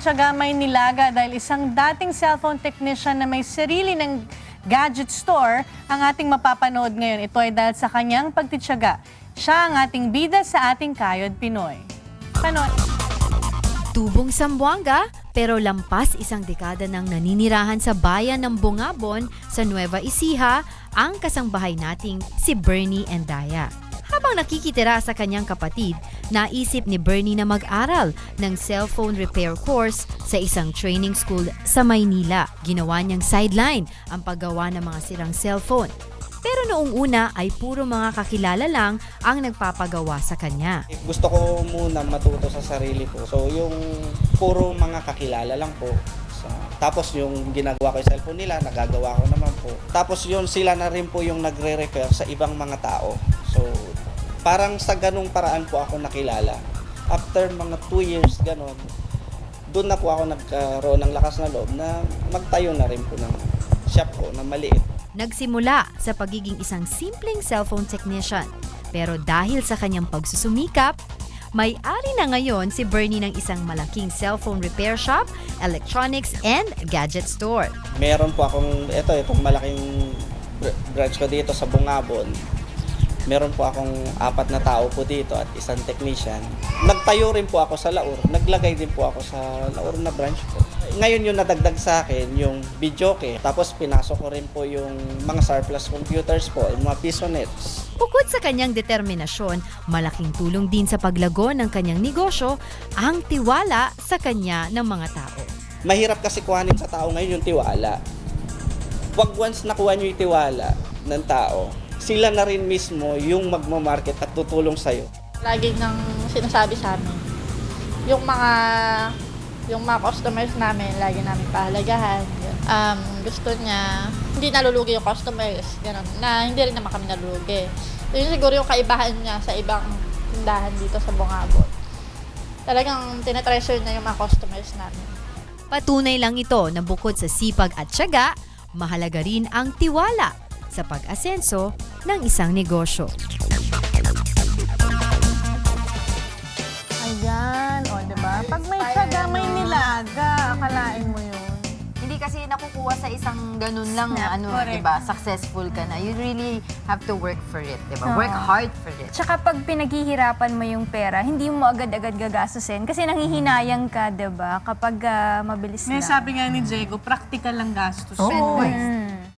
tiyaga may nilaga dahil isang dating cellphone technician na may sarili ng gadget store ang ating mapapanood ngayon. Ito ay dahil sa kanyang pagtitiyaga. Siya ang ating bida sa ating Kayod Pinoy. Panood. Tubong Zamboanga, pero lampas isang dekada nang naninirahan sa bayan ng Bungabon sa Nueva Ecija ang kasangbahay nating si Bernie Endaya. Habang nakikitira sa kanyang kapatid, naisip ni Bernie na mag-aral ng cellphone repair course sa isang training school sa Maynila. Ginawa niyang sideline ang paggawa ng mga sirang cellphone. Pero noong una ay puro mga kakilala lang ang nagpapagawa sa kanya. Gusto ko muna matuto sa sarili ko. So yung puro mga kakilala lang po. Tapos yung ginagawa ko yung cellphone nila, nagagawa ko naman po. Tapos yun sila na rin po yung nagre-refer sa ibang mga tao. So parang sa ganung paraan po ako nakilala. After mga 2 years ganon, doon na po ako nagkaroon ng lakas na loob na magtayo na rin po ng shop ko na maliit. Nagsimula sa pagiging isang simpleng cellphone technician. Pero dahil sa kanyang pagsusumikap, may-ari na ngayon si Bernie ng isang malaking cellphone repair shop, electronics, and gadget store. Meron po akong, itong malaking branch ko dito sa Bungabon. Meron po akong 4 na tao po dito at isang technician. Nagtayo rin po ako sa Laur. Naglagay din po ako sa Laur na branch po. Ngayon yung nadagdag sa akin, yung videoke. Tapos pinasok ko rin po yung mga surplus computers po, yung mga Pisonets. Bukod sa kanyang determinasyon, malaking tulong din sa paglago ng kanyang negosyo ang tiwala sa kanya ng mga tao. Mahirap kasi kuhanin sa tao ngayon yung tiwala. Wag once nakuha nyo yung tiwala ng tao, sila na rin mismo yung magmamarket at tutulong sa'yo. Lagi nang sinasabi sa amin, yung mga customers namin, lagi namin pahalagahan. Gusto niya, hindi nalulugi yung customers, ganun, na hindi rin naman kami nalulugi. Yun siguro yung kaibahan niya sa ibang tindahan dito sa Bungabon. Talagang tinatreasure niya yung mga customers namin. Patunay lang ito na bukod sa sipag at tiyaga, mahalaga rin ang tiwala sa pag-asenso ng isang negosyo. Ayan, o diba? Pag may tiyaga, may nilaga. Akalain mo yun. Hindi kasi nakukuha sa isang ganun lang na Correct. diba? Successful ka na. You really have to work for it, diba? Work hard for it. Tsaka pag pinaghihirapan mo yung pera, hindi mo agad-agad gagastusin kasi nanghihinayang ka, 'di ba? Kapag mabilis May na. sabi nga ni Diego, practical lang gastos. Oo.